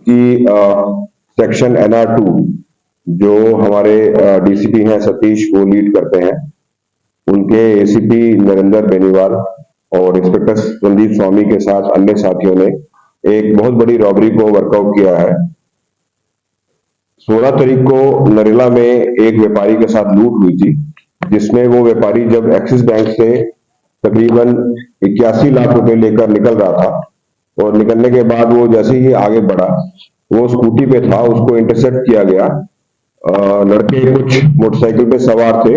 कि section NR2 जो हमारे DCP हैं सतीश वो लीड करते हैं, उनके ACP नरेंद्र बेनीवाल और इंस्पेक्टर संदीप स्वामी के साथ अन्य साथियों ने एक बहुत बड़ी रॉबरी को वर्कआउट किया है। 16 तारीख को नरेला में एक व्यापारी के साथ लूट हुई थी, जिसमें वो व्यापारी जब एक्सिस बैंक से तकरीबन 81 लाख रुपए लेकर निकल रहा था और निकलने के बाद वो जैसे ही आगे बढ़ा, वो स्कूटी पे था, उसको इंटरसेप्ट किया गया। लड़के कुछ मोटरसाइकिल पे सवार थे,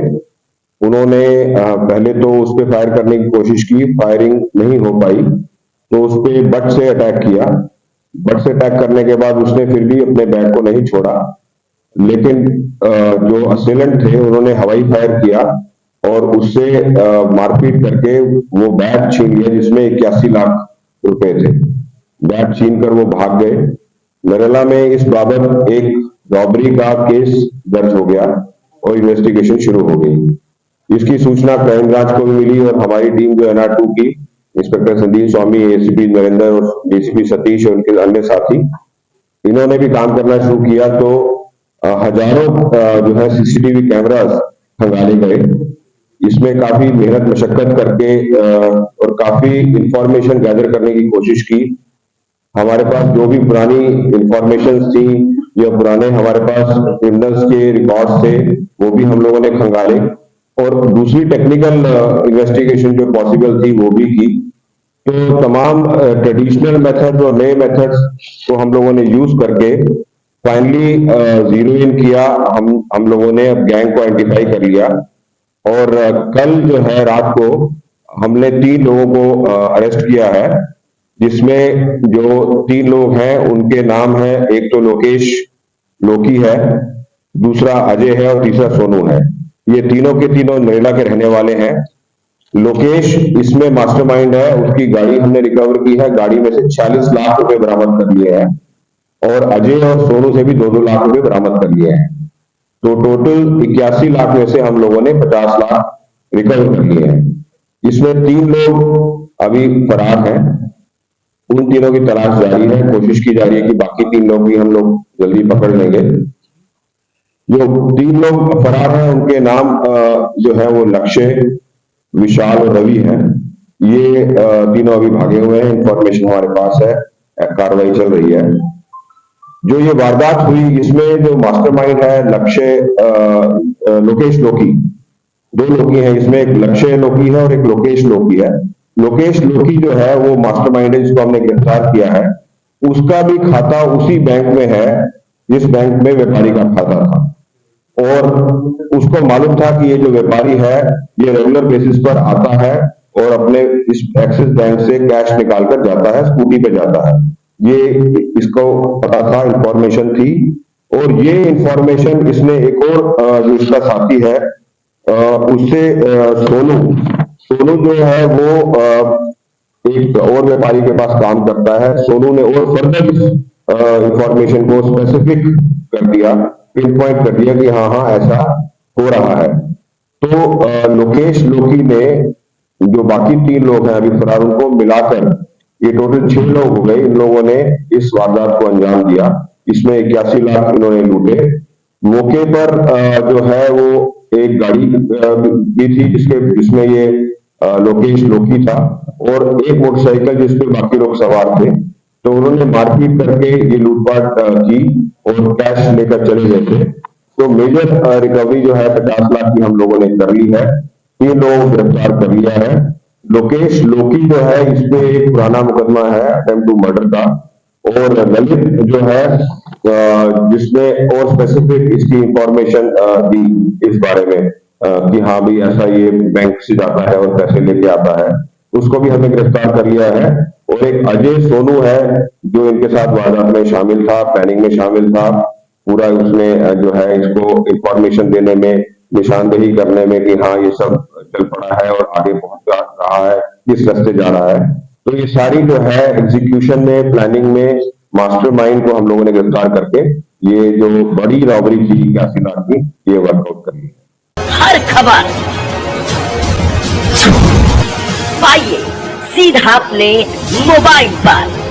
उन्होंने पहले तो उस पे फायर करने की कोशिश की, फायरिंग नहीं हो पाई, तो उस पे बट से अटैक किया। बट से अटैक करने के बाद उसने फिर भी अपने बैग को नहीं छोड़ा, लेकिन जो असेलेंट थे उन्होंने हवाई फायर किया और उससे मारपीट करके वो बैग छीन लिया जिसमें 81 लाख रुपए थे। बैग छीन कर वो भाग गए। नरेला में इस बाबत एक रॉबरी का केस दर्ज हो गया और इन्वेस्टिगेशन शुरू हो गई। इसकी सूचना क्राइम ब्रांच को भी मिली और हमारी टीम जो NR2 की इंस्पेक्टर संदीप स्वामी, ACP नरेंद्र और DCP सतीश और उनके अन्य साथी, इन्होंने भी काम करना शुरू किया। तो हजारों जो है CCTV कैमरास खंगाले गए। इसमें काफी मेहनत मशक्कत करके और काफी इंफॉर्मेशन गैदर करने की कोशिश की। हमारे पास जो भी पुरानी इंफॉर्मेशन थी या पुराने हमारे पास क्रिमिनल्स के रिकॉर्ड्स थे, वो भी हम लोगों ने खंगाले और दूसरी टेक्निकल इन्वेस्टिगेशन जो पॉसिबल थी वो भी की। तो तमाम ट्रेडिशनल मेथड्स और नए मेथड्स को हम लोगों ने यूज करके फाइनली जीरो इन किया। हम लोगों ने अब गैंग को आइडेंटिफाई कर लिया और कल जो है रात को हमने 3 लोगों को अरेस्ट किया है, जिसमें जो 3 लोग हैं उनके नाम है, एक तो लोकेश लोकी है, दूसरा अजय है और तीसरा सोनू है। ये तीनों के तीनों नरेला के रहने वाले हैं। लोकेश इसमें मास्टरमाइंड है, उसकी गाड़ी हमने रिकवर की है, गाड़ी में से 40 लाख रुपए बरामद कर लिए हैं और अजय और सोनू से भी 2-2 लाख रुपए बरामद कर लिए हैं। तो टोटल 81 लाख में से हम लोगों ने 50 लाख रिकवर कर लिए हैं। इसमें 3 लोग अभी फरार हैं, उन तीनों की तलाश जारी है। कोशिश की जा रही है कि बाकी 3 लोग भी हम लोग जल्दी पकड़ लेंगे। जो 3 लोग फरार हैं उनके नाम जो है वो लक्ष्य, विशाल और रवि हैं। ये तीनों अभी भागे हुए हैं, इंफॉर्मेशन हमारे पास है, कार्रवाई चल रही है। जो ये वारदात हुई इसमें जो मास्टरमाइंड है लक्ष्य लोकेश लोकी, 2 लोकी हैं इसमें, एक लक्ष्य लोकी है और एक लोकेश लोकी है। लोकेश लोकी जो है वो मास्टरमाइंड है, जिसको हमने गिरफ्तार किया है। उसका भी खाता उसी बैंक में है जिस बैंक में व्यापारी का खाता था और उसको मालूम था कि ये जो व्यापारी है ये रेगुलर बेसिस पर आता है और अपने इस एक्सिस बैंक से कैश निकाल कर जाता है, स्कूटी पे जाता है। ये इसको पता था, इंफॉर्मेशन थी और ये इंफॉर्मेशन इसने एक और जो इसका साथी है उससे सोनू जो है वो एक और व्यापारी के पास काम करता है। सोनू ने और फर्दर इंफॉर्मेशन को स्पेसिफिक कर दिया, पिन पॉइंट कर दिया कि हाँ ऐसा हो रहा है। तो लोकेश लोकी ने जो बाकी 3 लोग हैं अभी फरार, उनको मिलाकर ये टोटल 6 लोग हो गए। इन लोगों ने इस वारदात को अंजाम दिया। इसमें 81 लाख इन्होंने लूटे। मौके पर जो है वो एक गाड़ी भी थी जिसमें ये लोकेश लोकी था और एक मोटरसाइकिल जिसपे बाकी लोग सवार थे। तो उन्होंने मारपीट करके ये लूटपाट की और कैश लेकर चले गए थे। तो मेजर रिकवरी जो है 50 लाख की हम लोगों ने कर ली है। 3 लोगों को गिरफ्तार कर लिया है। लोकेश लोकी जो है इस पे एक पुराना मुकदमा है अटेम्प्ट टू मर्डर का, और ललित जो है जिसमें और स्पेसिफिक इसकी इंफॉर्मेशन दी इस बारे में कि हाँ भाई ऐसा ये बैंक से जाता है और पैसे लेके आता है, उसको भी हमने गिरफ्तार कर लिया है। और एक अजय सोनू है जो इनके साथ वारदात में शामिल था, प्लानिंग में शामिल था, पूरा उसने जो है इसको इंफॉर्मेशन देने में, निशानदेही करने में कि हाँ ये सब चल पड़ा है और आगे पहुंच रहा है, किस रास्ते जा रहा है। तो ये सारी जो है एग्जीक्यूशन में, प्लानिंग में मास्टरमाइंड को हम लोगों ने गिरफ्तार करके ये जो बड़ी रॉबरी थी 81 लाख की, ये वर्कआउट कर ली। हर खबर पाइए सीधा अपने मोबाइल पर।